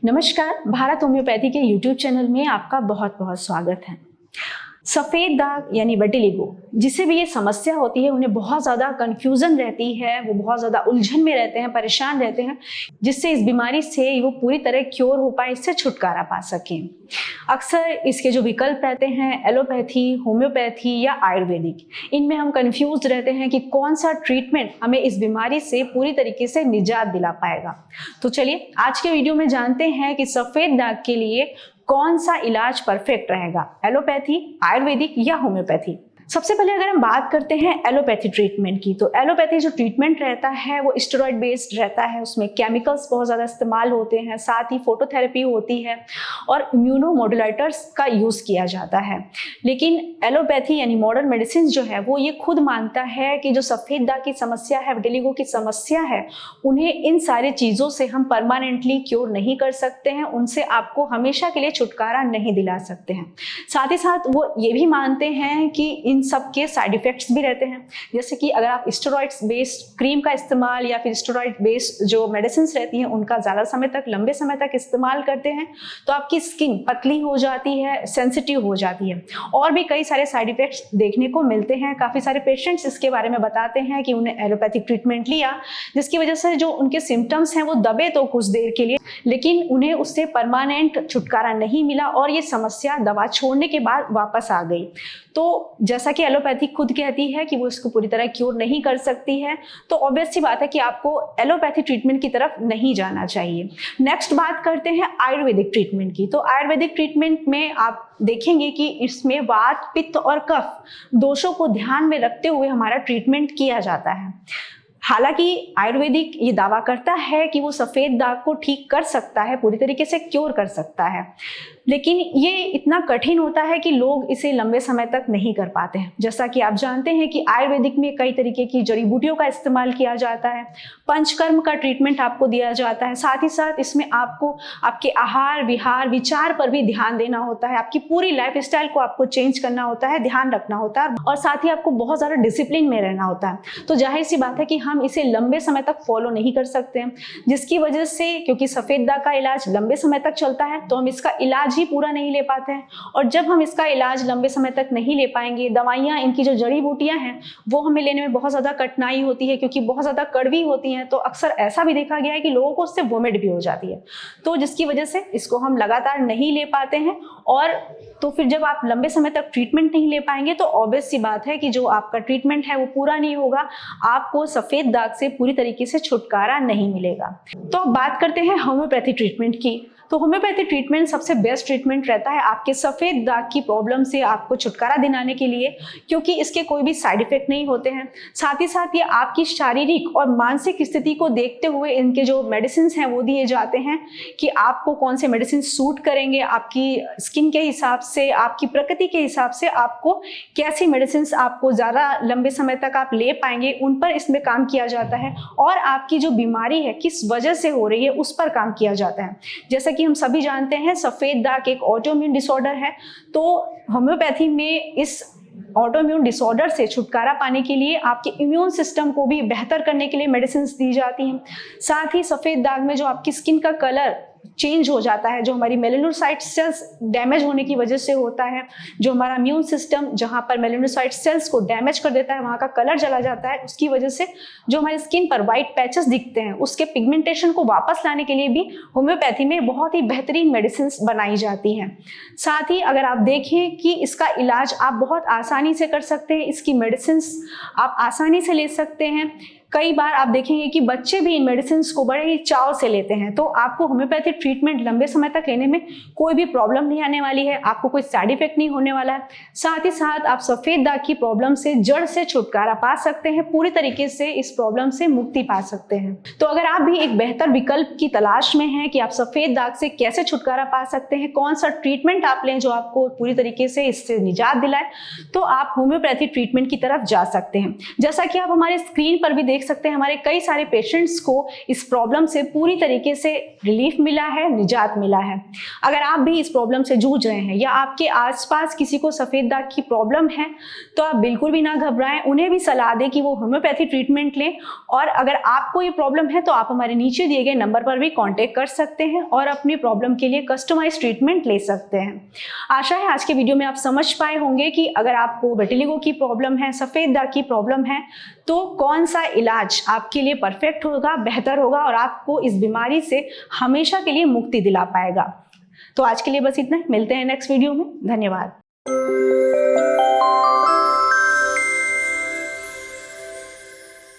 नमस्कार, भारत होम्योपैथी के YouTube channel में आपका बहुत बहुत स्वागत है। सफ़ेद दाग यानी विटिलिगो, जिसे भी ये समस्या होती है, उन्हें बहुत ज़्यादा कन्फ्यूज़न रहती है, वो बहुत ज़्यादा उलझन में रहते हैं, परेशान रहते हैं, जिससे इस बीमारी से वो पूरी तरह क्योर हो पाए, इससे छुटकारा पा सकें। अक्सर इसके जो विकल्प रहते हैं एलोपैथी, होम्योपैथी या आयुर्वेदिक, इनमें हम कन्फ्यूज़ रहते हैं कि कौन सा ट्रीटमेंट हमें इस बीमारी से पूरी तरीके से निजात दिला पाएगा। तो चलिए आज के वीडियो में जानते हैं कि सफ़ेद दाग के लिए कौन सा इलाज परफेक्ट रहेगा, एलोपैथी, आयुर्वेदिक या होम्योपैथी। सबसे पहले अगर हम बात करते हैं एलोपैथी ट्रीटमेंट की, तो एलोपैथी जो ट्रीटमेंट रहता है वो स्टेरॉइड बेस्ड रहता है, उसमें केमिकल्स बहुत ज़्यादा इस्तेमाल होते हैं, साथ ही फोटोथेरेपी होती है और इम्यूनोमोडुलेटर्स का यूज़ किया जाता है। लेकिन एलोपैथी यानी मॉडर्न मेडिसिन जो है वो ये खुद मानता है कि जो सफ़ेद दाग की समस्या है, विटिलिगो की समस्या है, उन्हें इन सारी चीज़ों से हम परमानेंटली क्योर नहीं कर सकते हैं, उनसे आपको हमेशा के लिए छुटकारा नहीं दिला सकते हैं। साथ ही साथ वो ये भी मानते हैं कि इन सब के साइड इफेक्ट्स भी रहते हैं, जैसे कि अगर आप स्टेरॉइड्स बेस्ड क्रीम का इस्तेमाल या फिर स्टेरॉइड बेस्ड जो मेडिसिन रहती हैं उनका ज़्यादा समय तक, लंबे समय तक इस्तेमाल करते हैं तो आपकी स्किन पतली हो जाती है, सेंसिटिव हो जाती है और भी कई सारे साइड इफेक्ट्स देखने को मिलते हैं। काफ़ी सारे पेशेंट्स इसके बारे में बताते हैं कि उन्हें एलोपैथिक ट्रीटमेंट लिया जिसकी वजह से जो उनके सिम्टम्स हैं वो दबे तो कुछ देर के लिए, लेकिन उन्हें उससे परमानेंट छुटकारा नहीं मिला और ये समस्या दवा छोड़ने के बाद वापस आ गई। तो जैसा कि एलोपैथी खुद कहती है कि वो इसको पूरी तरह क्योर नहीं कर सकती है, तो ऑब्वियस सी बात है कि आपको एलोपैथी ट्रीटमेंट की तरफ नहीं जाना चाहिए। नेक्स्ट बात करते हैं आयुर्वेदिक ट्रीटमेंट की। तो आयुर्वेदिक ट्रीटमेंट में आप देखेंगे कि इसमें वात, पित्त और कफ दोषों को ध्यान में रखते हुए हमारा ट्रीटमेंट किया जाता है। हालांकि आयुर्वेदिक ये दावा करता है कि वो सफ़ेद दाग को ठीक कर सकता है, पूरी तरीके से क्योर कर सकता है, लेकिन ये इतना कठिन होता है कि लोग इसे लंबे समय तक नहीं कर पाते हैं। जैसा कि आप जानते हैं कि आयुर्वेदिक में कई तरीके की जड़ी बूटियों का इस्तेमाल किया जाता है, पंचकर्म का ट्रीटमेंट आपको दिया जाता है, साथ ही साथ इसमें आपको आपके आहार विहार विचार पर भी ध्यान देना होता है, आपकी पूरी लाइफ स्टाइल को आपको चेंज करना होता है, ध्यान रखना होता है और साथ ही आपको बहुत ज़्यादा डिसिप्लिन में रहना होता है। तो जाहिर सी बात है कि हम इसे लंबे समय तक फॉलो नहीं कर सकते हैं, जिसकी वजह से क्योंकि सफ़ेद दाग का इलाज लंबे समय तक चलता है तो हम इसका इलाज ही पूरा नहीं ले पाते हैं और जब हम इसका इलाज लंबे समय तक नहीं ले पाएंगे, दवाइयाँ, इनकी जो जड़ी बूटियाँ हैं वो हमें लेने में बहुत ज़्यादा कठिनाई होती है क्योंकि बहुत ज़्यादा कड़वी होती हैं, तो अक्सर ऐसा भी देखा गया है कि लोगों को उससे वोमिट भी हो जाती है, तो जिसकी वजह से इसको हम लगातार नहीं ले पाते हैं। और तो फिर जब आप लंबे समय तक ट्रीटमेंट नहीं ले पाएंगे तो ऑब्वियस सी बात है कि जो आपका ट्रीटमेंट है वो पूरा नहीं होगा, आपको सफ़ेद दाग से पूरी तरीके से छुटकारा नहीं मिलेगा। तो अब बात करते हैं होम्योपैथी ट्रीटमेंट की। तो होम्योपैथी ट्रीटमेंट सबसे बेस्ट ट्रीटमेंट रहता है आपके सफ़ेद दाग की प्रॉब्लम से आपको छुटकारा दिलाने के लिए, क्योंकि इसके कोई भी साइड इफेक्ट नहीं होते हैं। साथ ही साथ ये आपकी शारीरिक और मानसिक स्थिति को देखते हुए इनके जो मेडिसिन हैं वो दिए जाते हैं कि आपको कौन से मेडिसिन सूट करेंगे, आपकी स्किन के हिसाब से, आपकी प्रकृति के हिसाब से आपको कैसी मेडिसिन आपको ज़्यादा लंबे समय तक आप ले पाएंगे, उन पर इसमें काम किया जाता है और आपकी जो बीमारी है किस वजह से हो रही है उस पर काम किया जाता है। जैसा कि हम सभी जानते हैं सफ़ेद दाग एक ऑटोइम्यून डिसऑर्डर है, तो होम्योपैथी में इस ऑटोइम्यून डिसऑर्डर से छुटकारा पाने के लिए आपके इम्यून सिस्टम को भी बेहतर करने के लिए मेडिसिन दी जाती हैं। साथ ही सफ़ेद दाग में जो आपकी स्किन का कलर चेंज हो जाता है, जो हमारी मेलानोसाइट सेल्स डैमेज होने की वजह से होता है, जो हमारा इम्यून सिस्टम जहाँ पर मेलानोसाइट सेल्स को डैमेज कर देता है वहाँ का कलर चला जाता है, उसकी वजह से जो हमारी स्किन पर वाइट पैचेस दिखते हैं उसके पिगमेंटेशन को वापस लाने के लिए भी होम्योपैथी में बहुत ही बेहतरीन मेडिसिन बनाई जाती हैं। साथ ही अगर आप देखें कि इसका इलाज आप बहुत आसानी से कर सकते हैं, इसकी मेडिसिन आप आसानी से ले सकते हैं। कई बार आप देखेंगे कि बच्चे भी इन मेडिसिन को बड़े ही चाव से लेते हैं, तो आपको होम्योपैथी ट्रीटमेंट लंबे समय तक लेने में कोई भी प्रॉब्लम नहीं आने वाली है, आपको कोई साइड इफेक्ट नहीं होने वाला है। साथ ही साथ आप सफ़ेद दाग की प्रॉब्लम से जड़ से छुटकारा पा सकते हैं, पूरी तरीके से इस प्रॉब्लम से मुक्ति पा सकते हैं। तो अगर आप भी एक बेहतर विकल्प की तलाश में हैं कि आप सफ़ेद दाग से कैसे छुटकारा पा सकते हैं, कौन सा ट्रीटमेंट आप लें जो आपको पूरी तरीके से इससे निजात दिलाए, तो आप होम्योपैथी ट्रीटमेंट की तरफ जा सकते हैं। जैसा कि आप हमारे स्क्रीन पर भी देख देख सकते हैं हमारे कई सारे पेशेंट्स को इस प्रॉब्लम से पूरी तरीके से रिलीफ मिला है, निजात मिला है। अगर आप भी इस प्रॉब्लम से जूझ रहे हैं या आपके आसपास किसी को सफ़ेद दाग की प्रॉब्लम है तो आप बिल्कुल भी ना घबराएं, उन्हें भी सलाह दें कि वो होम्योपैथी ट्रीटमेंट लें। और अगर आपको ये प्रॉब्लम है तो आप हमारे नीचे दिए गए नंबर पर भी कॉन्टेक्ट कर सकते हैं और अपनी प्रॉब्लम के लिए कस्टमाइज ट्रीटमेंट ले सकते हैं। आशा है आज के वीडियो में आप समझ पाए होंगे कि अगर आपको विटिलिगो की प्रॉब्लम है, सफ़ेद दाग की प्रॉब्लम है, तो कौन सा इलाज आपके लिए परफेक्ट होगा, बेहतर होगा और आपको इस बीमारी से हमेशा के लिए मुक्ति दिला पाएगा। तो आज के लिए बस इतना, मिलते हैं नेक्स्ट वीडियो में। धन्यवाद।